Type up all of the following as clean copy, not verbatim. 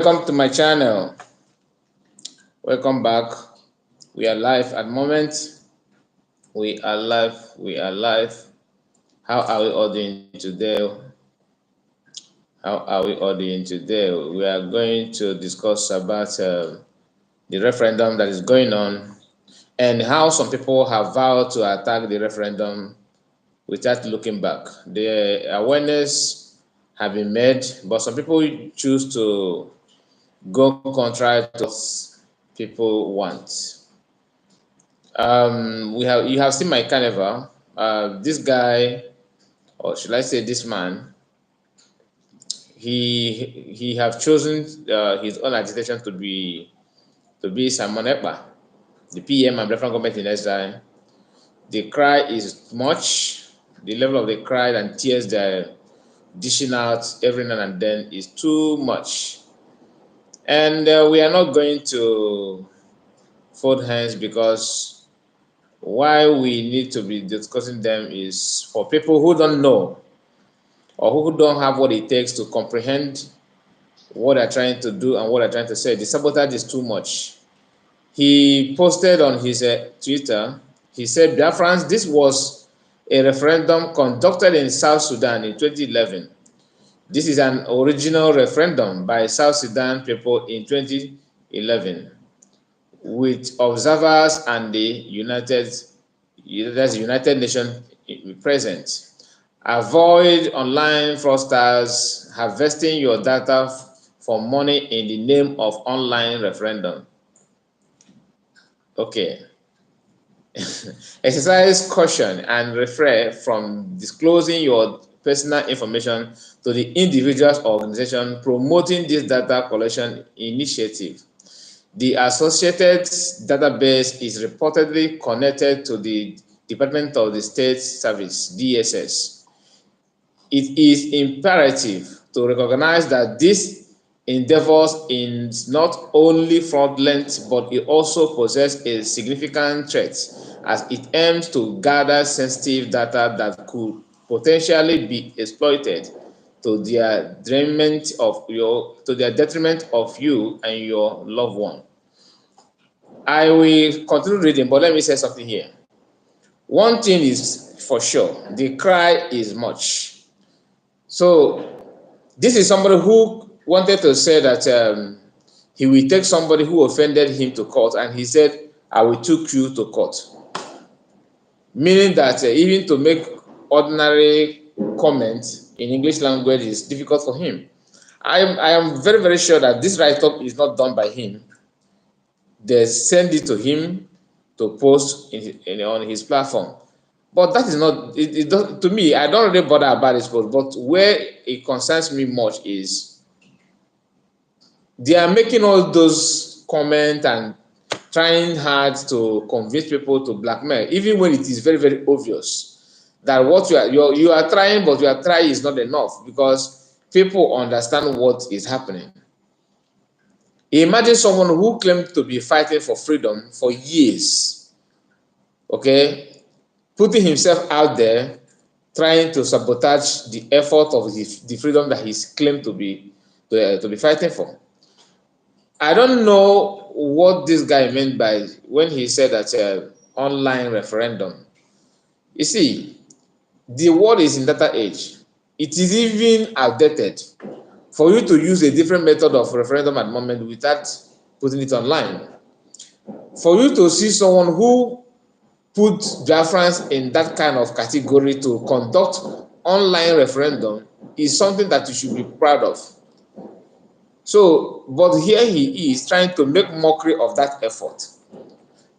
Welcome to my channel. Welcome back. We are live at the moment. We are live. We are live. How are we all doing today? How are we all doing today? We are going to discuss about the referendum that is going on and how some people have vowed to attack the referendum without looking back. The awareness have been made, but some people choose to go contrary to what people want. You have seen my carnival. This guy, or should I say this man, he have chosen his own agitation to be Simon Ekpa, the PM and Biafra government in exile. The cry is much. The level of the cry and tears they're dishing out every now and then is too much. And we are not going to fold hands, because why we need to be discussing them is for people who don't know or who don't have what it takes to comprehend what they're trying to do and what they're trying to say. The sabotage is too much. He posted on his Twitter, he said, Biafrans, this was a referendum conducted in South Sudan in 2011. This is an original referendum by South Sudan people in 2011 with observers and the United Nations present. Avoid online fraudsters harvesting your data for money in the name of online referendum. Okay. Exercise caution and refrain from disclosing your personal information to the individuals or organization promoting this data collection initiative. The associated database is reportedly connected to the Department of the State Service, DSS. It is imperative to recognize that this endeavors is not only fraudulent, but it also poses a significant threat as it aims to gather sensitive data that could potentially be exploited to their detriment of you and your loved one. I will continue reading, but let me say something here. One thing is for sure, the cry is much. So this is somebody who wanted to say that he will take somebody who offended him to court, and he said, I will take you to court. Meaning that even to make ordinary comments in English language is difficult for him. I am very, very sure that this write-up is not done by him. They send it to him to post on his platform. But that is not, to me, I don't really bother about this post, but where it concerns me much is they are making all those comments and trying hard to convince people to blackmail, even when it is very, very obvious that what you are trying, but your try is not enough, because people understand what is happening. Imagine someone who claimed to be fighting for freedom for years, okay, putting himself out there, trying to sabotage the effort of the freedom that he's claimed to be fighting for. I don't know what this guy meant by when he said that online referendum. You see, the world is in data age. It is even outdated for you to use a different method of referendum at the moment without putting it online. For you to see someone who put Biafrans in that kind of category to conduct online referendum is something that you should be proud of. So, but here he is trying to make mockery of that effort.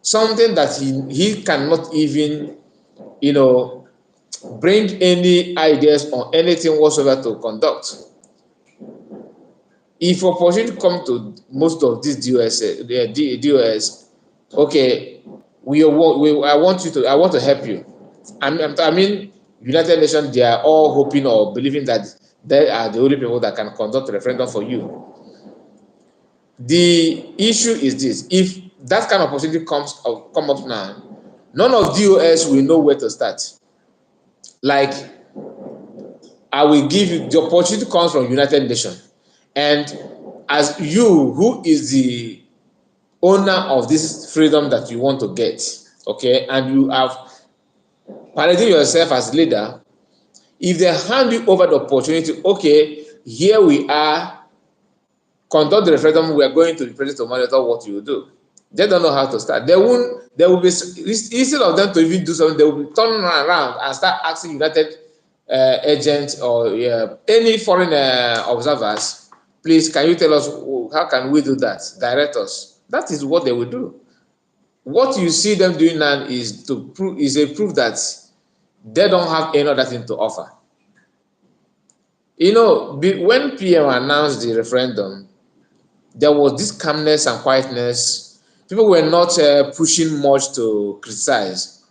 Something that he cannot even, bring any ideas or anything whatsoever to conduct. If opportunity come to most of these DOS, okay, I want to help you. I mean, United Nations, they are all hoping or believing that they are the only people that can conduct a referendum for you. The issue is this: if that kind of opportunity come up now, none of DOS will know where to start. Like, I will give you the opportunity comes from United Nations, and as you, who is the owner of this freedom that you want to get, okay, and you have paraded yourself as leader, if they hand you over the opportunity, okay, here we are, conduct the referendum, we are going to the president to monitor what you do. They don't know how to start. They won't, they will be, instead of them to even do something, they will be turning around and start asking United agents or any foreign observers, please, can you tell us how can we do that? Direct us. That is what they will do. What you see them doing now is a proof that they don't have any other thing to offer. You know, when PM announced the referendum, there was this calmness and quietness. People were not pushing much to criticize.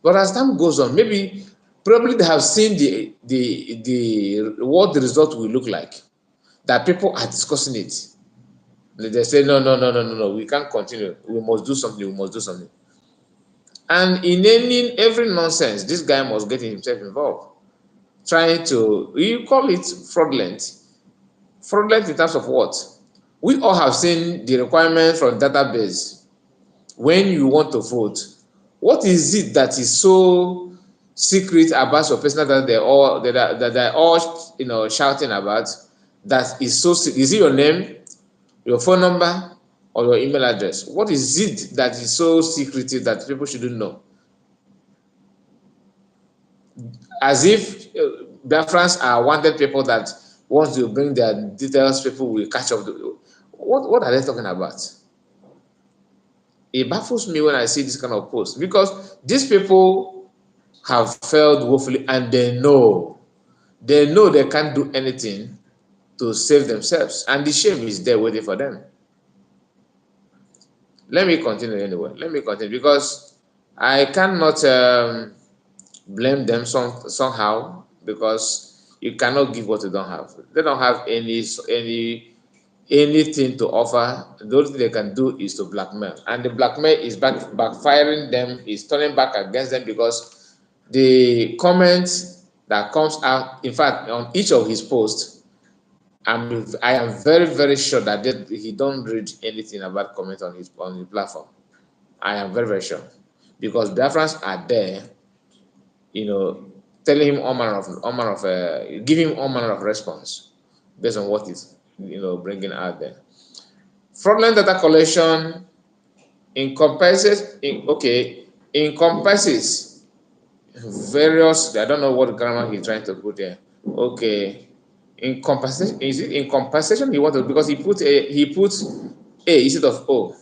But as time goes on, maybe probably they have seen what the result will look like. That people are discussing it. They say, no, no, no, no, no, no, we can't continue. We must do something, we must do something. And in every nonsense, this guy must get himself involved. Trying to, you call it fraudulent. Fraudulent in terms of what? We all have seen the requirements from database when you want to vote. What is it that is so secret about your personal data that they're all shouting about? That is so secret? Is it your name, your phone number, or your email address? What is it that is so secretive that people shouldn't know? As if Biafrans are wanted people that once you bring their details, people will catch up. What are they talking about? It baffles me when I see this kind of post, because these people have failed woefully and they know they can't do anything to save themselves, and the shame is there waiting for them. Let me continue anyway. Let me continue, because I cannot blame them somehow, because you cannot give what you don't have. They don't have anything to offer. The only thing they can do is to blackmail, and the blackmail is backfiring them, is turning back against them, because the comments that comes out, in fact, on each of his posts, I am very, very sure that he don't read anything about comments on his platform. I am very, very sure, because Biafrans are there, telling him giving him all manner of response based on what he's bringing out there. Fraudulent data collection encompasses various. I don't know what grammar he's trying to put there. Okay, in compensation, is it in compensation he wanted, because he puts a instead of o.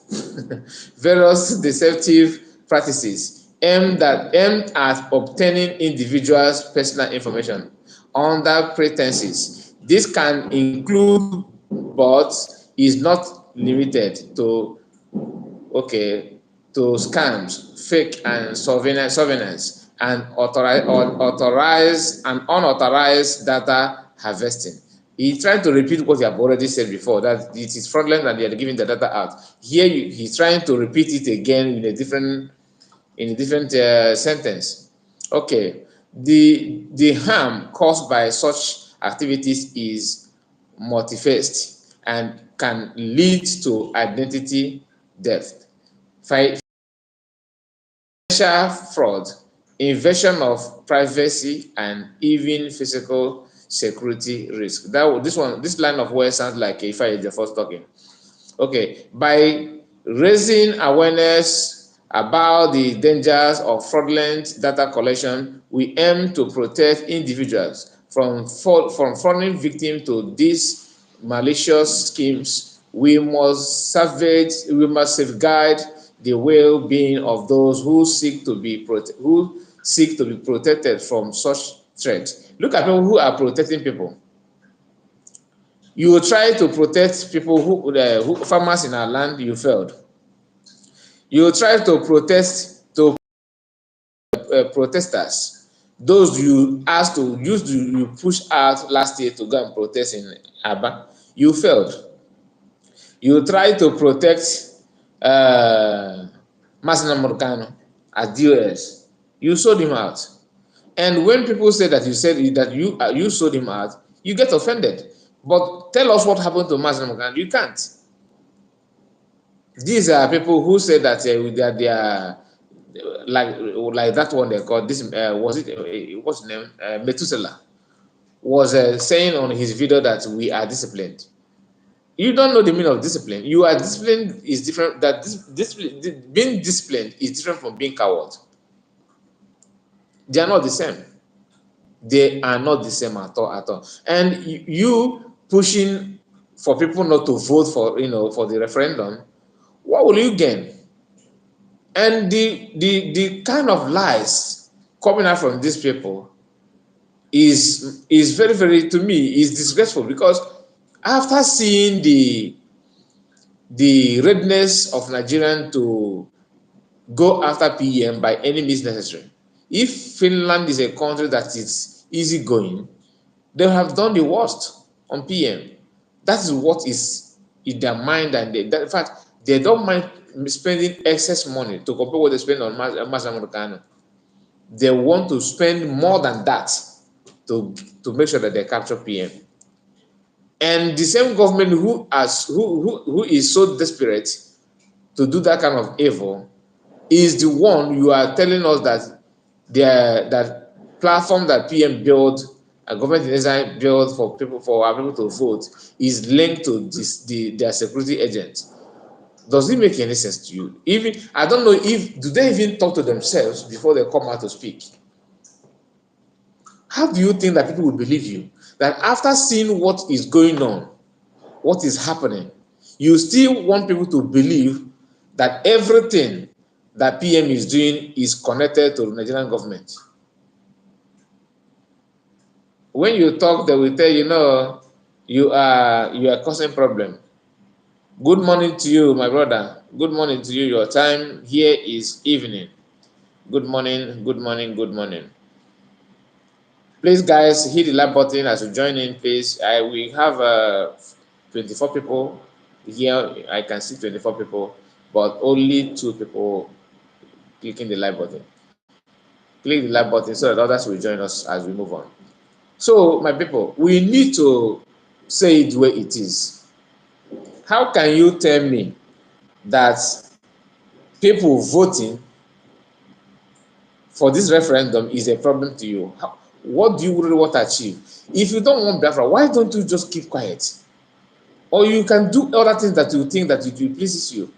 Various deceptive practices aimed at obtaining individuals' personal information under pretenses. This can include, but is not limited to, scams, fake and surveillance, and authorized and unauthorized data harvesting. He tried to repeat what he have already said before, that it is fraudulent and they are giving the data out. Here he's trying to repeat it again in a different sentence. Okay, the harm caused by such activities is multi-faced and can lead to identity theft, financial fraud, invasion of privacy, and even physical security risk. This line of words sounds like if I the first talking. Okay, by raising awareness about the dangers of fraudulent data collection, we aim to protect individuals from falling victim to these malicious schemes. We must safeguard the well-being of those who seek to be protected from such threats. Look at people who are protecting people. You will try to protect people who farmers in our land, you failed. You will try to protesters, those you push out last year to go and protest in Aba, you failed. You try to protect Masina Morcano as DOS, you sold him out. And when people say that you sold him out, you get offended, But tell us what happened to Mazi Namdi. You can't. These are people who say that they are like that one they called this was it what's the name Methuselah was saying on his video that we are disciplined. You don't know the meaning of discipline. You are disciplined is different. That being disciplined is different from being coward. They are not the same. They are not the same at all, at all. And you pushing for people not to vote for for the referendum, what will you gain? And the kind of lies coming out from these people is very, very, to me, is disgraceful, because after seeing the readiness of Nigerian to go after PM by any means necessary, if Finland is a country that is easygoing, they have done the worst on PM. That is what is in their mind, and in fact, they don't mind spending excess money to compare what they spend on Mas. They want to spend more than that to make sure that they capture PM. And the same government who is so desperate to do that kind of evil is the one you are telling us that that platform that PM built, a government in Israel built for our people to vote, is linked to their security agents. Does it make any sense to you? Even I don't know if do they even talk to themselves before they come out to speak. How do you think that people will believe you? That after seeing what is going on, what is happening, you still want people to believe that everything that PM is doing is connected to the Nigerian government? When you talk, they will tell you, no, you are causing problem. Good morning to you, my brother. Good morning to you. Your time here is evening. Good morning, good morning, good morning. Please, guys, hit the like button as you join in, please. We have 24 people here. I can see 24 people, but only 2 people clicking the like button. Click the like button so that others will join us as we move on. So, my people, we need to say it the way it is. How can you tell me that people voting for this referendum is a problem to you? What do you really want to achieve? If you don't want Biafra, why don't you just keep quiet? Or you can do other things that you think that it will pleases you.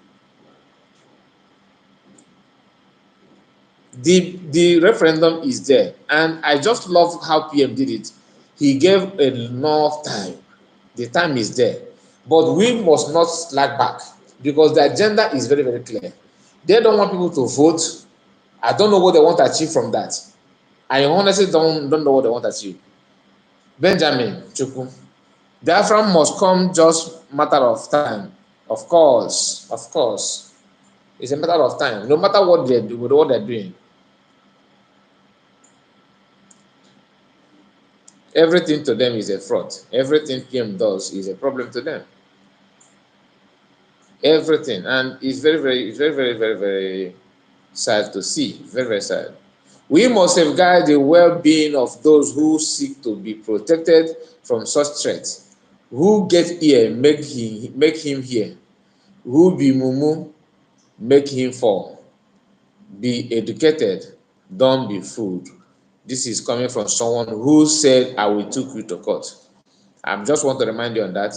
The referendum is there, and I just love how PM did it. He gave enough time. The time is there, but we must not slack back, because the agenda is very, very clear. They don't want people to vote. I don't know what they want to achieve from that. I honestly don't know what they want to achieve. Benjamin Chukwu, Biafra must come, just matter of time. Of course, of course. It's a matter of time. No matter what they do, what they're doing, everything to them is a fraud. Everything PM does is a problem to them. Everything, and it's very, very, it's very, very, very, very sad to see. Very, very sad. We must safeguard the well-being of those who seek to be protected from such threats. Who get here, make him here. Who be mumu, make him fall. Be educated, don't be fooled. This is coming from someone who said, I will take you to court. I just want to remind you on that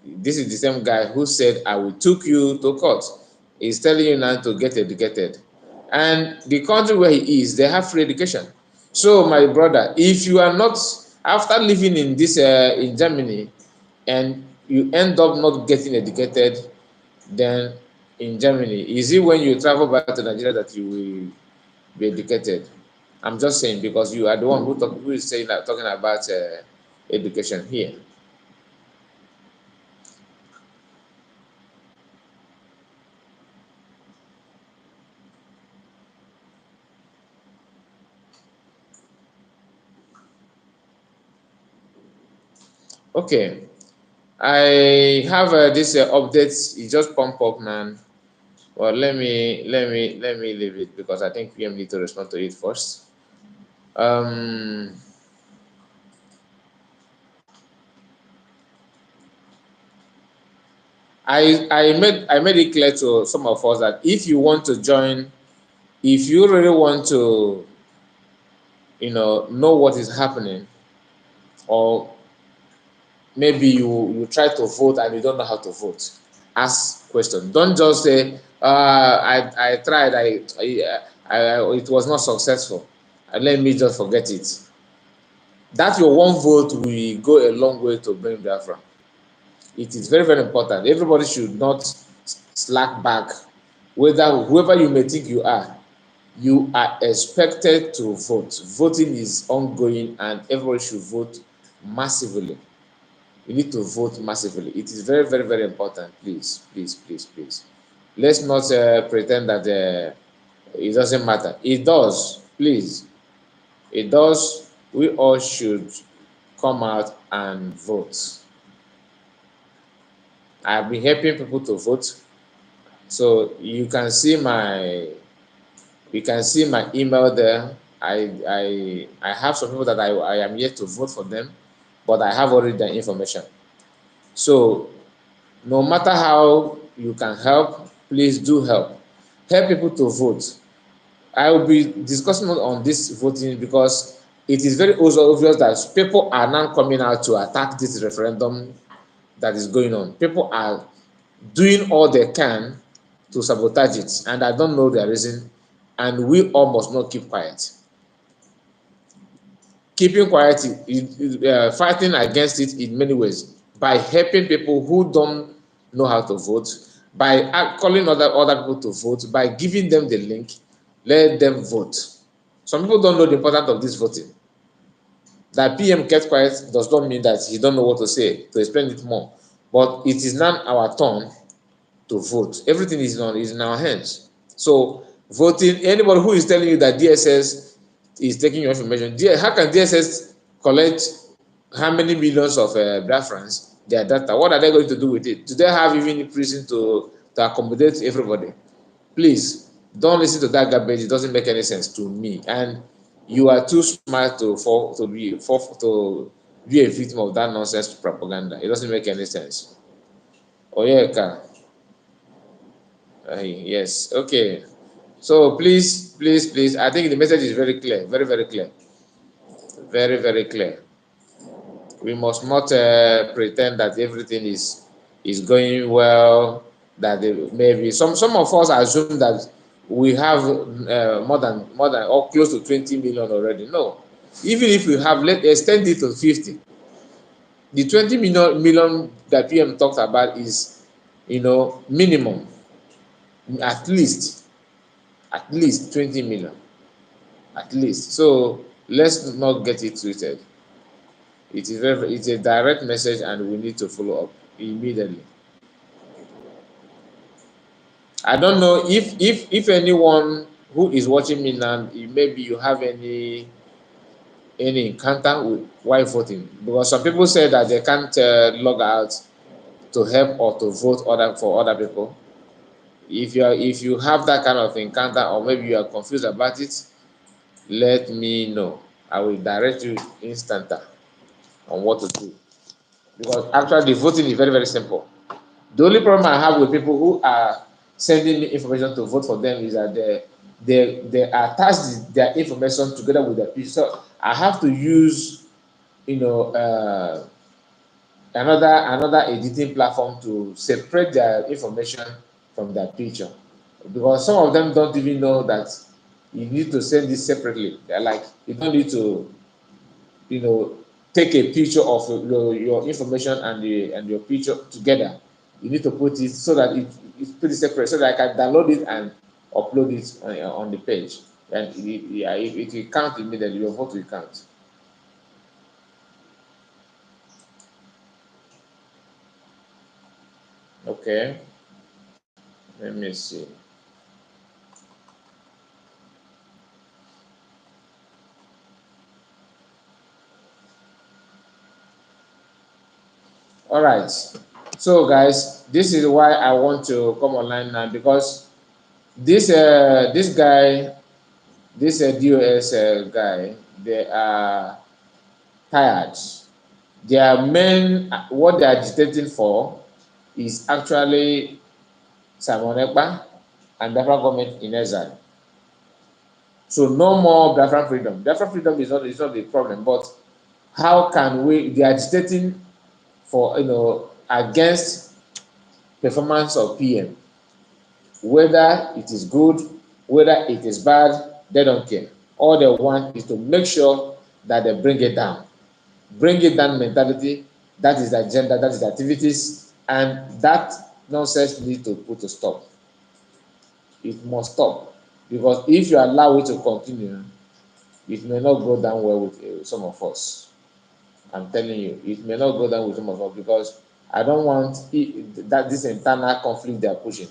this is the same guy who said, I will take you to court. He's telling you now to get educated. And the country where he is, they have free education. So, my brother, if you are not, after living in this in Germany, and you end up not getting educated, then in Germany, is it when you travel back to Nigeria that you will be educated? I'm just saying, because you are the one who is saying that, talking about education here. Okay, I have this updates. It just pump up now. Well, let me leave it, because I think PM need to respond to it first. Um, I made it clear to some of us that if you want to join, if you really want to, know what is happening, or maybe you try to vote and you don't know how to vote, ask questions. Don't just say, I tried, it was not successful, and let me just forget it. That your one vote will go a long way to bring Biafra. It is very, very important. Everybody should not slack back. Whether whoever you may think you are expected to vote. Voting is ongoing and everybody should vote massively. You need to vote massively. It is very, very, very important. Please, please, please, please. Let's not pretend that it doesn't matter. It does. Please, it does. We all should come out and vote. I've been helping people to vote. So you can see my email there. I have some people that I am yet to vote for them, but I have already the information. So no matter how you can help, please do help. Help people to vote. I will be discussing on this voting because it is very obvious that people are now coming out to attack this referendum that is going on. People are doing all they can to sabotage it, and I don't know their reason, and we all must not keep quiet. Keeping quiet is fighting against it in many ways, by helping people who don't know how to vote, by calling other people to vote, by giving them the link. Let them vote. Some people don't know the importance of this voting. That PM kept quiet does not mean that he don't know what to say, to explain it more, but it is now our turn to vote. Everything is in our hands. So voting, anybody who is telling you that DSS is taking your information, how can DSS collect how many millions of Biafrans, their data? What are they going to do with it? Do they have even prison to accommodate everybody? Please don't listen to that garbage. It doesn't make any sense to me. And you are too smart to be a victim of that nonsense propaganda. It doesn't make any sense. Oyeka. Yes, okay. So please, please, please, I think the message is very clear, very, very clear, very, very clear. We must not pretend that everything is going well. That maybe some of us assume that we have more than or close to 20 million already. No, even if we have, let extend it to 50. The 20 million that PM talked about is, minimum, at least 20 million, at least. So let's not get it twisted. It's a direct message and we need to follow up immediately. I don't know if anyone who is watching me now, maybe you have any encounter with while voting, because some people say that they can't log out to help or to vote for other people. If you have that kind of encounter, or maybe you are confused about it, let me know. I will direct you instant on what to do, because actually the voting is very, very simple. The only problem I have with people who are sending me information to vote for them is that they attach their information together with their picture. So I have to use, you know another editing platform to separate their information from their picture, because some of them don't even know that you need to send this separately. They're like, you don't need to, you know, take a picture of your information and your picture together. You need to put it so that it's pretty separate, so that I can download it and upload it on the page. And yeah, it will count immediately. Your vote will count. Okay, let me see. All right. So guys, this is why I want to come online now, because this guy, this DOS guy, they are tired. Their men, what they are agitating for is actually Simon Ekpa and Biafra government in exile. So no more Biafra freedom. Biafra freedom is not the problem, but how can we? They are agitating for against performance of PM, whether it is good, whether it is bad, they don't care. All they want is to make sure that they bring it down. Bring it down mentality, that is the agenda, that is the activities, and that nonsense needs to put a stop. It must stop, because if you allow it to continue, it may not go down well with some of us. I'm telling you, it may not go down with some of us, because I don't want that this internal conflict they are pushing,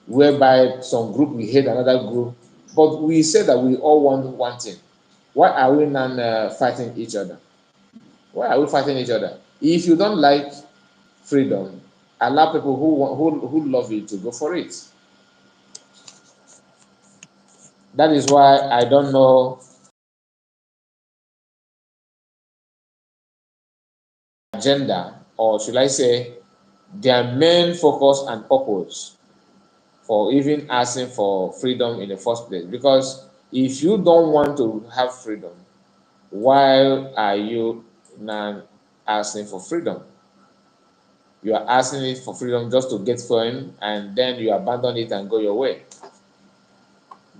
whereby some group will hate another group, but we say that we all want one thing. Why are we not fighting each other? Why are we fighting each other? If you don't like freedom, allow people who love it to go for it. That is why I don't know agenda, or should I say their main focus and purpose for even asking for freedom in the first place. Because if you don't want to have freedom, why are you now asking for freedom? You are asking it for freedom just to get fame, and then you abandon it and go your way.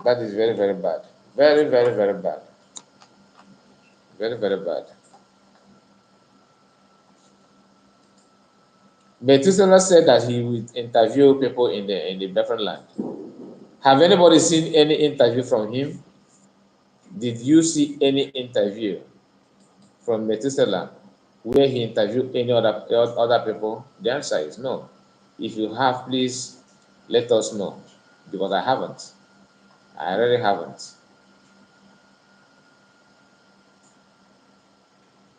That is very, very bad. Very, very, very bad. Very, very bad. Methuselah said that he would interview people in the Biafran land. Have anybody seen any interview from him? Did you see any interview from Methuselah where he interviewed any other people? The answer is no. If you have, please let us know, because I haven't. I really haven't.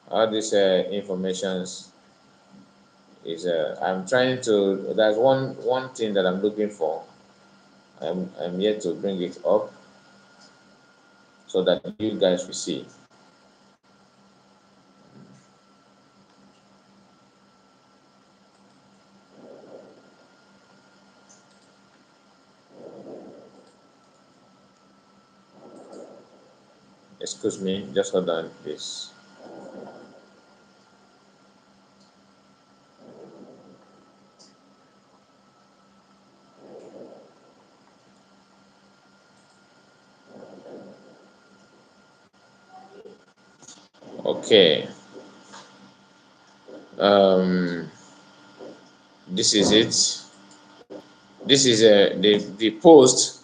All these informations is I'm trying to. There's one thing that I'm looking for. I'm yet to bring it up so that you guys will see. Excuse me, just hold on, please. Okay. Um, this is it. This is the post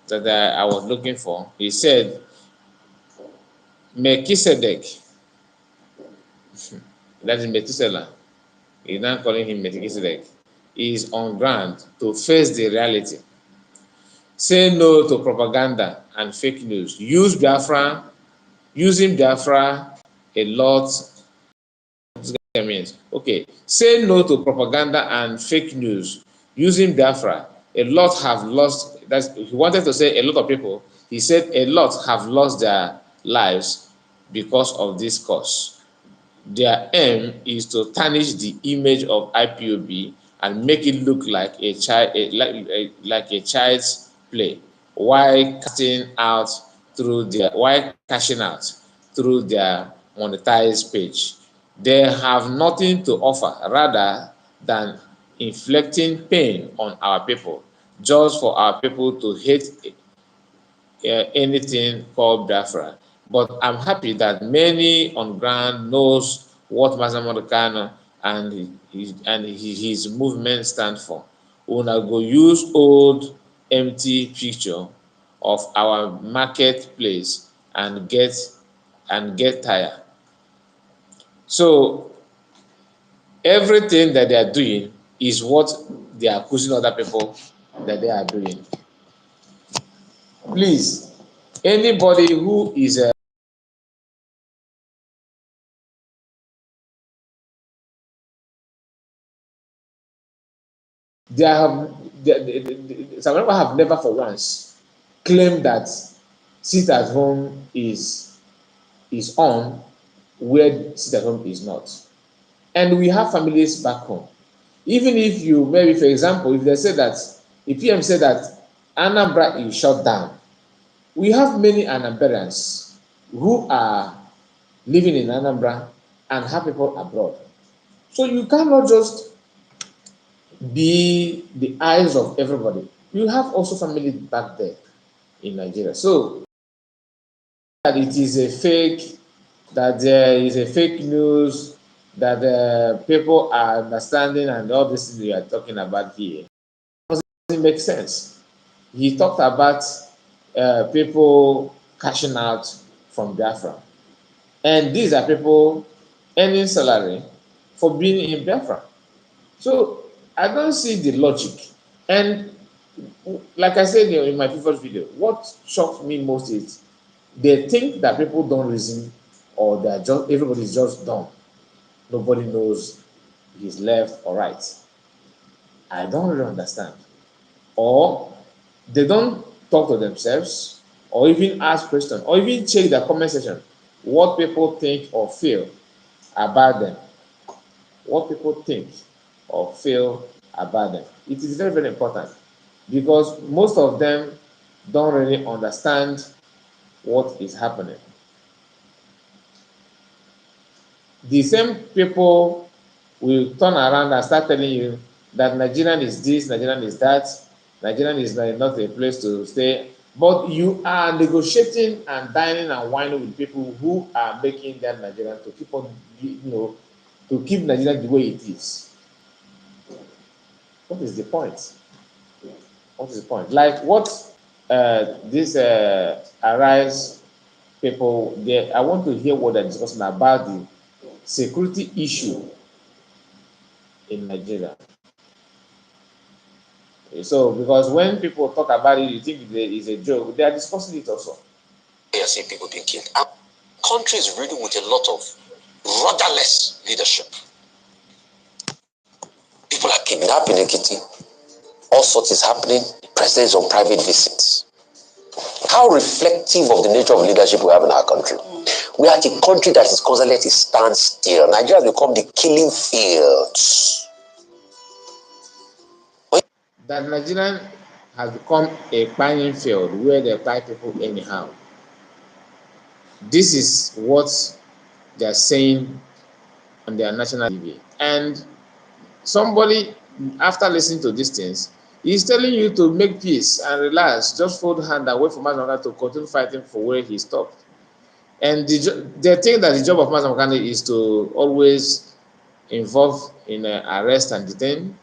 that I was looking for. He said, Melchizedek, that is Methuselah, he's now calling him Melchizedek, is on ground to face the reality. Say no to propaganda and fake news. Using Biafra a lot. Means okay. Say no to propaganda and fake news. Using Biafra, a lot have lost. That's he wanted to say a lot of people. He said a lot have lost their lives because of this cause. Their aim is to tarnish the image of IPOB and make it look like a child, like a child's play, while cashing out through their monetized page. They have nothing to offer rather than inflicting pain on our people, just for our people to hate anything called Biafra. But I'm happy that many on ground knows what Masamodekano and his movement stand for. Una go use old empty picture of our marketplace and get tired. So everything that they are doing is what they are accusing other people that they are doing. Please, anybody who is they have some people have never for once claimed that sit at home is on where sit at home is not. And we have families back home. Even if you, maybe for example, if they say that, if PM say that Anambra is shut down, we have many Anamberans who are living in Anambra and have people abroad. So you cannot just be the eyes of everybody. You have also family back there in Nigeria. So that it is a fake, that there is a fake news, that people are understanding, and all this we are talking about here doesn't make sense. He talked about people cashing out from Biafra, and these are people earning salary for being in Biafra. So I don't see the logic. And like I said in my previous video, what shocked me most is they think that people don't reason, or they are just, everybody's just dumb. Nobody knows he's left or right. I don't really understand. Or they don't talk to themselves, or even ask questions, or even check their comment section, what people think or feel about them. What people think or feel about them. It is very, very important, because most of them don't really understand what is happening. The same people will turn around and start telling you that Nigerian is this, Nigerian is that, Nigerian is not a place to stay. But you are negotiating and dining and whining with people who are making that Nigerian to keep on, to keep Nigeria the way it is. What is the point? What is the point? Like what this Arise people there, I want to hear what they're discussing about the security issue in Nigeria. So, because when people talk about it, you think it is a joke. They are discussing it also. I see people being killed. Our country is really with a lot of rudderless leadership. People are kidnapping Ekiti. All sorts is happening. The president is on private visits. How reflective of the nature of leadership we have in our country. We are a country that is constantly at a standstill. Nigeria has become the killing fields. That Nigerian has become a mining field where they buy people anyhow. This is what they are saying on their national TV. And somebody, after listening to these things, is telling you to make peace and relax, just fold hand and wait for Mazamaka to continue fighting for where he stopped. And they think that the job of Mazamaka is to always involve in arrest and detain.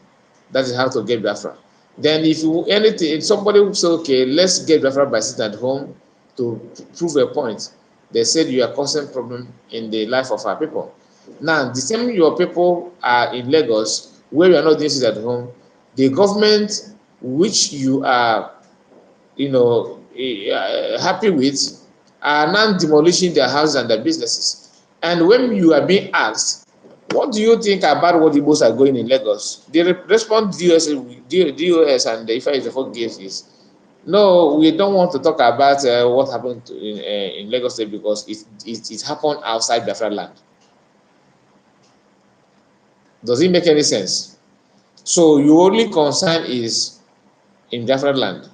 That is how to get Biafra. Then if somebody will say, okay, let's get Biafra by sitting at home to prove a point, they said you are causing problem in the life of our people. Now, the same your people are in Lagos, where you are not doing it at home, the government which you are, happy with, are now demolishing their houses and their businesses. And when you are being asked, what do you think about what the Igbos are going in Lagos? The response DOS and the Ifa is the folk gives is, no, we don't want to talk about what happened in Lagos State, because it happened outside Biafra land. Does it make any sense? So your only concern is in Biafra land,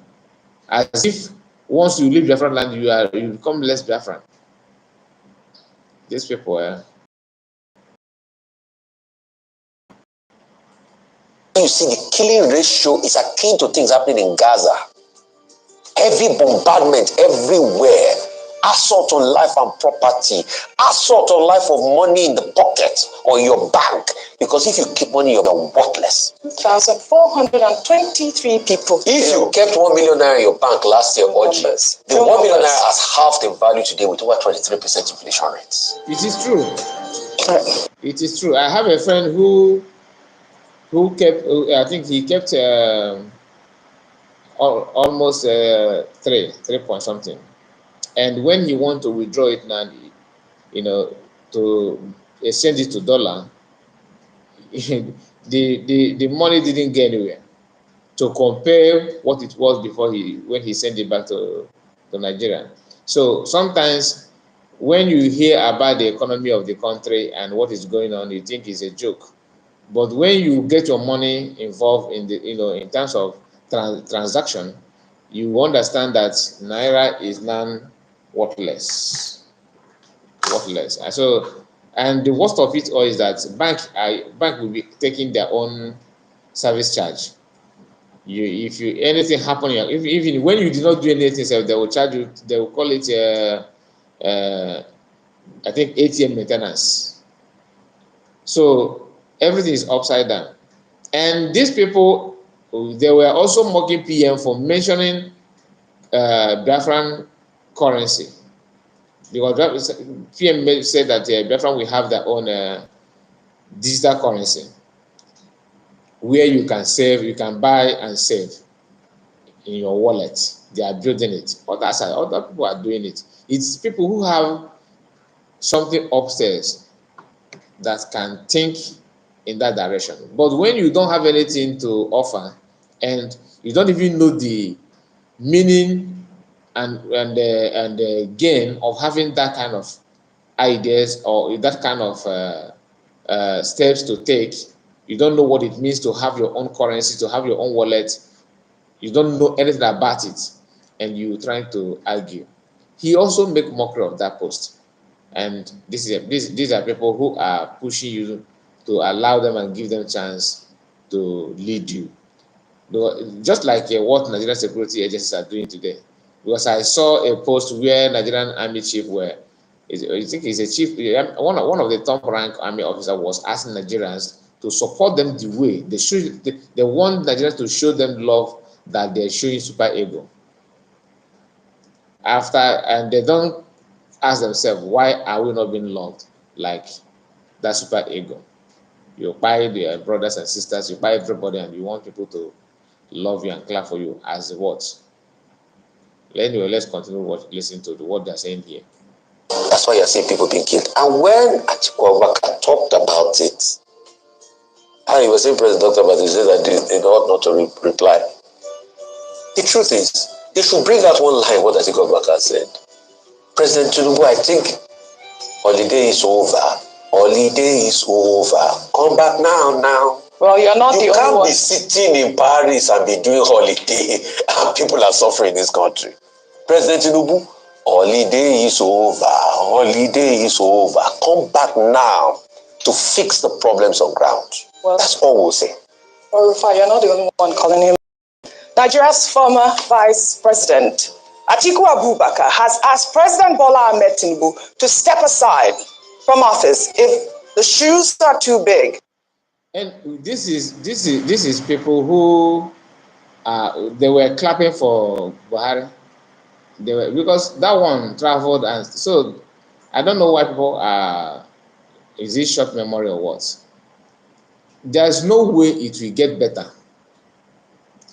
as if once you leave Biafra land, you become less Biafran. These people, You see, the killing ratio is akin to things happening in Gaza. Heavy bombardment everywhere. Assault on life and property. Assault on life of money in the pocket or in your bank. Because if you keep money, you're worthless. 2,423 people. If you kept 1 million naira in your bank last year, Orgies, the 1 million naira has half the value today with over 23% inflation rates. it is true. It is true. I have a friend who kept, I think he kept almost 3 point something. And when he want to withdraw it now, to exchange it to dollar, the money didn't get anywhere to compare what it was before when he sent it back to Nigeria. So sometimes when you hear about the economy of the country and what is going on, you think it's a joke. But when you get your money involved in the, in terms of transaction, you understand that naira is worthless, worthless. And so, and the worst of it all is that bank will be taking their own service charge. If you anything happen, even when you did not do anything, so they will charge you. They will call it I think ATM maintenance. So everything is upside down. And these people, they were also mocking PM for mentioning Biafran currency, because PM said that Biafran will have their own digital currency where you can save, you can buy and save in your wallet. They are building it. Other people are doing it. It's people who have something upstairs that can think in that direction. But when you don't have anything to offer and you don't even know the meaning and the gain of having that kind of ideas or that kind of steps to take, you don't know what it means to have your own currency, to have your own wallet, you don't know anything about it, and you trying to argue. He also make mockery of that post. And these are people who are pushing you to allow them and give them chance to lead you. Just like what Nigerian security agencies are doing today. Because I saw a post where Nigerian army chief were, I think he's a chief, one of the top rank army officer was asking Nigerians to support them the way they should. They want Nigerians to show them love that they're showing super ego. And they don't ask themselves, why are we not being loved like that super ego? You buy your brothers and sisters, you buy everybody, and you want people to love you and clap for you as what? Anyway, let's continue listening to what they're saying here. That's why you're seeing people being killed. And when Atiku Abubakar talked about it, and he was saying President Dr. Abubakar, he said that they ought not to reply. The truth is, they should bring out one line what Atiku Abubakar said. President Tinubu, I think holiday is over. Holiday is over. Come back now. Well, you're not the only one. You can't be sitting in Paris and be doing holiday and people are suffering in this country. President Tinubu, holiday is over. Holiday is over. Come back now to fix the problems on ground. Well, that's all we'll say. Well, Rufa, you're not the only one calling him. Nigeria's former Vice President, Atiku Abubakar, has asked President Bola Ahmed Tinubu to step aside from office if the shoes are too big. And this is people who they were clapping for Buhari. Because that one traveled, and so I don't know why people are. Is it short memory or what? There's no way it will get better.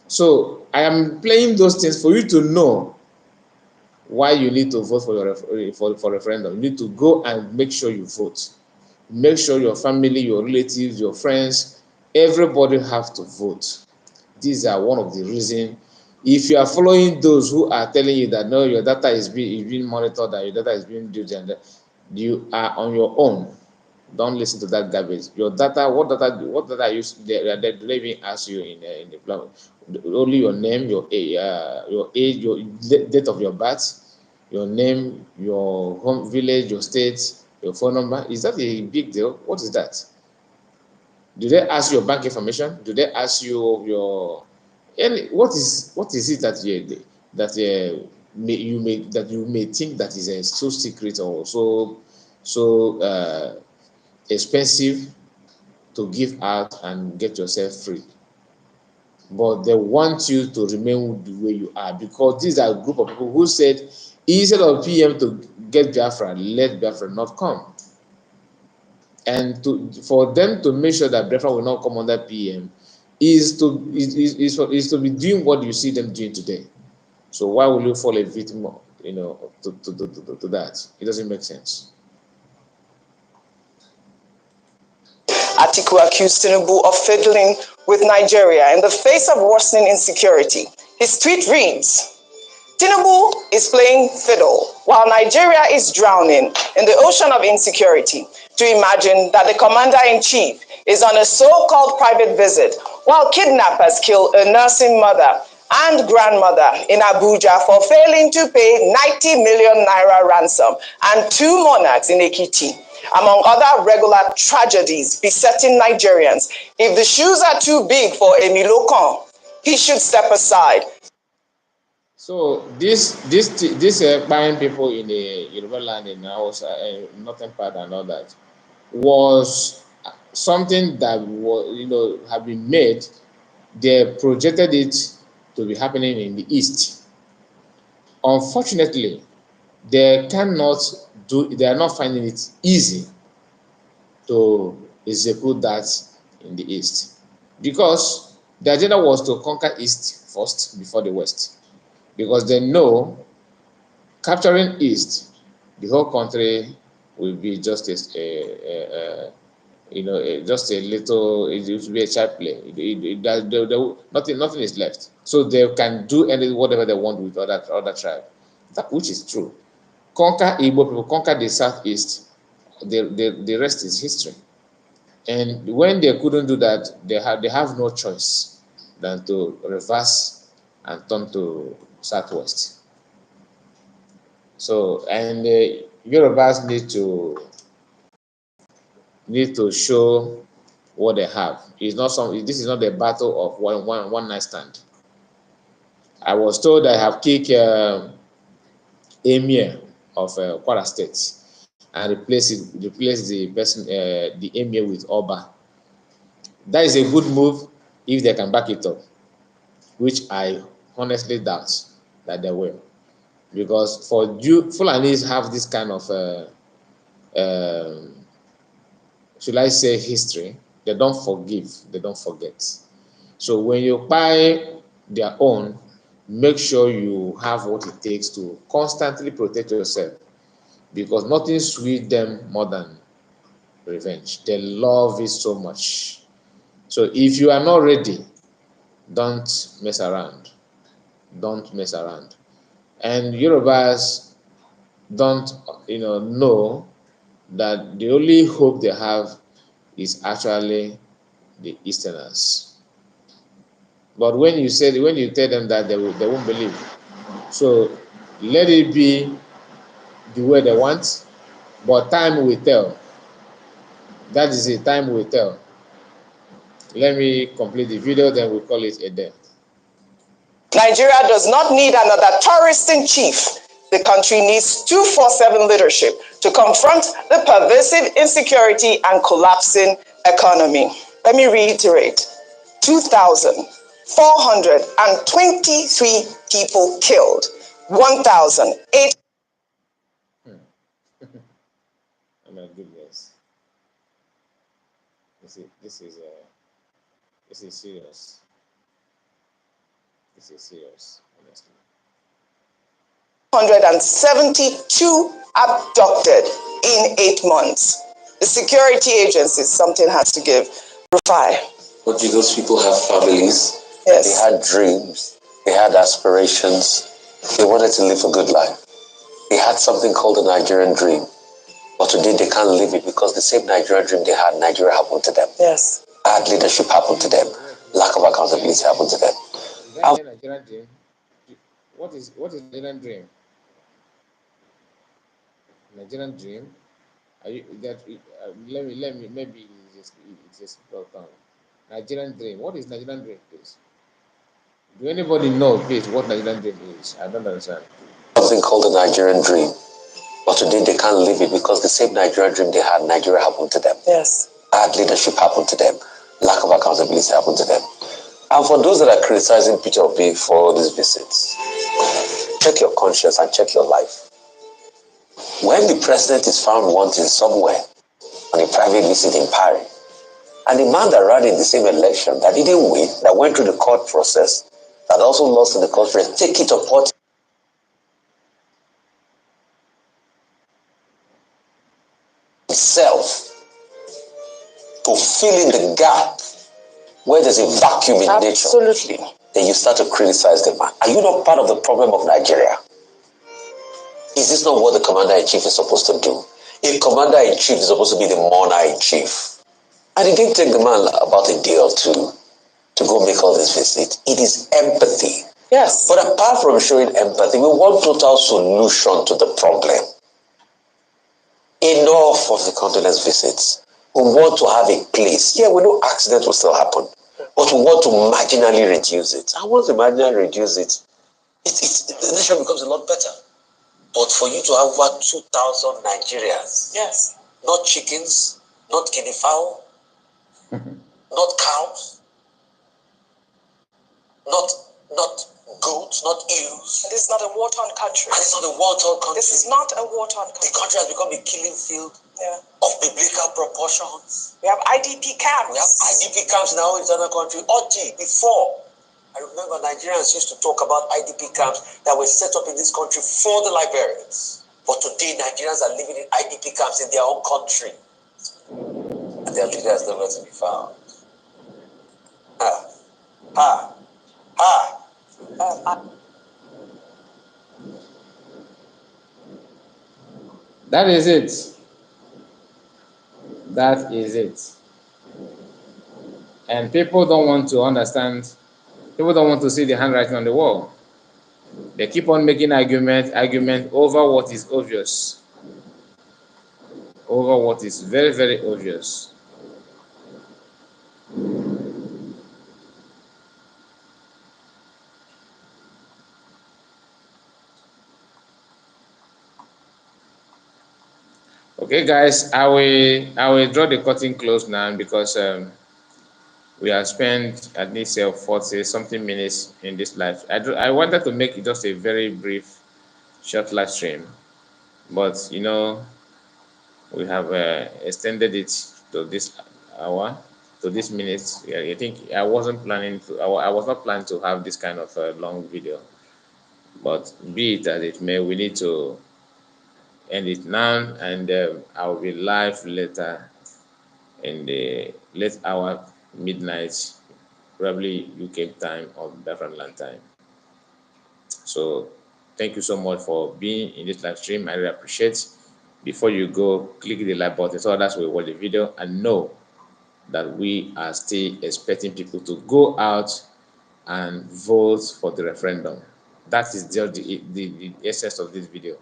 So I am playing those things for you to know why you need to vote for referendum. You need to go and make sure you vote. Make sure your family, your relatives, your friends, everybody have to vote. These are one of the reasons. If you are following those who are telling you that no, your data is being monitored, that your data is being used, and you are on your own. Don't listen to that garbage. Your data, what data use? They even ask you in the plan. Only your name, your age, your date of your birth, your name, your home village, your state, your phone number. Is that a big deal? What is that? Do they ask your bank information? Do they ask you your what is it that you may think that is so secret or so expensive to give out and get yourself free? But they want you to remain the way you are, because these are a group of people who said instead of PM to get Biafra, let Biafra not come. And for them to make sure that Biafra will not come under PM is to be doing what you see them doing today. So why will you fall a victim, to that? It doesn't make sense. Atiku accused Tinubu of fiddling with Nigeria in the face of worsening insecurity. His tweet reads, Tinubu is playing fiddle while Nigeria is drowning in the ocean of insecurity. To imagine that the commander-in-chief is on a so-called private visit while kidnappers kill a nursing mother and grandmother in Abuja for failing to pay 90 million naira ransom, and 2 monarchs in Ekiti, among other regular tragedies besetting Nigerians. If the shoes are too big for Emilokan, he should step aside. So this buying people in the Yoruba land in Hausa, northern part and all that, was something that was, have been made. They projected it to be happening in the east. Unfortunately, they are not finding it easy to execute that in the east, because the agenda was to conquer east first before the west, because they know capturing east, the whole country will be just just a little. It will be a child play. Nothing is left, so they can do whatever they want with other tribe, which is true. Conquer Igbo people, conquer the southeast. The rest is history. And when they couldn't do that, they have no choice than to reverse and turn to southwest. So, and Yorubas need to show what they have. This is not a battle of one night stand. I was told I have kicked emir of Kwara State and replace the person, the emir, with Oba. That is a good move if they can back it up, which I honestly doubt that they will, because Fulanis have this kind of should I say history. They don't forgive, they don't forget. So when you buy their own, make sure you have what it takes to constantly protect yourself, because nothing sweets them more than revenge. They love it so much. So if you are not ready, don't mess around. Don't mess around. And Yorubas don't know that the only hope they have is actually the Easterners. But when you tell them that, they won't believe. So let it be the way they want, but time will tell. That is it. Time will tell. Let me complete the video, then we'll call it a day. Nigeria does not need another terroristing chief. The country needs 247 leadership to confront the pervasive insecurity and collapsing economy. Let me reiterate. 2,423 people killed. 1,008. Oh my goodness. This is serious. This is serious, honestly. 172 abducted in 8 months. The security agencies, something has to give. Rufai. But do those people have families? Yes. They had dreams. They had aspirations. They wanted to live a good life. They had something called the Nigerian dream. But today they can't live it because the same Nigerian dream they had, Nigeria happened to them. Yes. Bad leadership happened to them. Lack of accountability happened to them. Is that a Nigerian dream? What is Nigerian dream? Nigerian dream? Are you that? Let me maybe it's just brought down. Nigerian dream. What is Nigerian dream, please? Do anybody know, please, what Nigerian dream is? I don't understand. Something called the Nigerian dream. But today they can't live it because the same Nigerian dream they had, Nigeria happened to them. Yes. Bad leadership happened to them. Lack of accountability happened to them. And for those that are criticizing Peter Obi for all these visits, check your conscience and check your life. When the president is found wanting somewhere on a private visit in Paris, and the man that ran in the same election, that didn't win, that went through the court process, that also lost in the court process, take it upon himself to fill in the gap where there's a vacuum in nature. Absolutely. Then you start to criticize the man. Are you not part of the problem of Nigeria? Is this not what the commander-in-chief is supposed to do? A commander-in-chief is supposed to be the monarch-in-chief. And it didn't take the man about a day or two to go make all this visit. It is empathy. Yes. But apart from showing empathy, we want total solution to the problem. Enough of the condolence visits. We want to have a place. Yeah, we know accidents will still happen, but we want to marginally reduce it. And once we marginally reduce it, the nation becomes a lot better. But for you to have over 2,000 Nigerians, yes, not chickens, not guinea fowl, not cows, not goats, not ewes. This is not a war-torn country. And it's not a war-torn country. This is not a war-torn country. The country has become a killing field of biblical proportions. We have IDP camps. We have IDP camps in our internal country. Before, I remember Nigerians used to talk about IDP camps that were set up in this country for the Liberians. But today, Nigerians are living in IDP camps in their own country. And their leaders nowhere to be found. That is it. That is it. And people don't want to understand. People don't want to see the handwriting on the wall. They keep on making argument over what is obvious. Over what is very, very obvious. Okay, guys, I will draw the curtain close now because we have spent at least 40 something minutes in this live. I wanted to make it just a very brief, short live stream, but you know, we have extended it to this hour, to this minutes. Yeah, I think I wasn't planning to. I was not planning to have this kind of long video, but be it as it may, we need to end it now, and I will be live later in the late hour, midnight, probably UK time or Biafran land time. So thank you so much for being in this live stream. I really appreciate. Before you go, click the like button so others will watch the video and know that we are still expecting people to go out and vote for the referendum. That is just the essence of this video.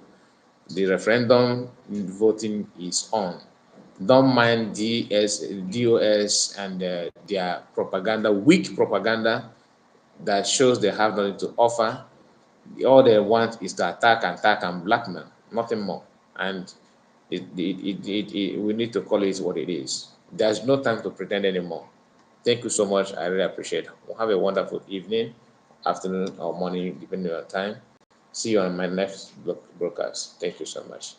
The referendum voting is on. Don't mind DOS and their propaganda, weak propaganda that shows they have nothing to offer. All they want is to attack and blackmail, nothing more. And we need to call it what it is. There's no time to pretend anymore. Thank you so much. I really appreciate it. Have a wonderful evening, afternoon, or morning, depending on your time. See you on my next broadcast. Thank you so much.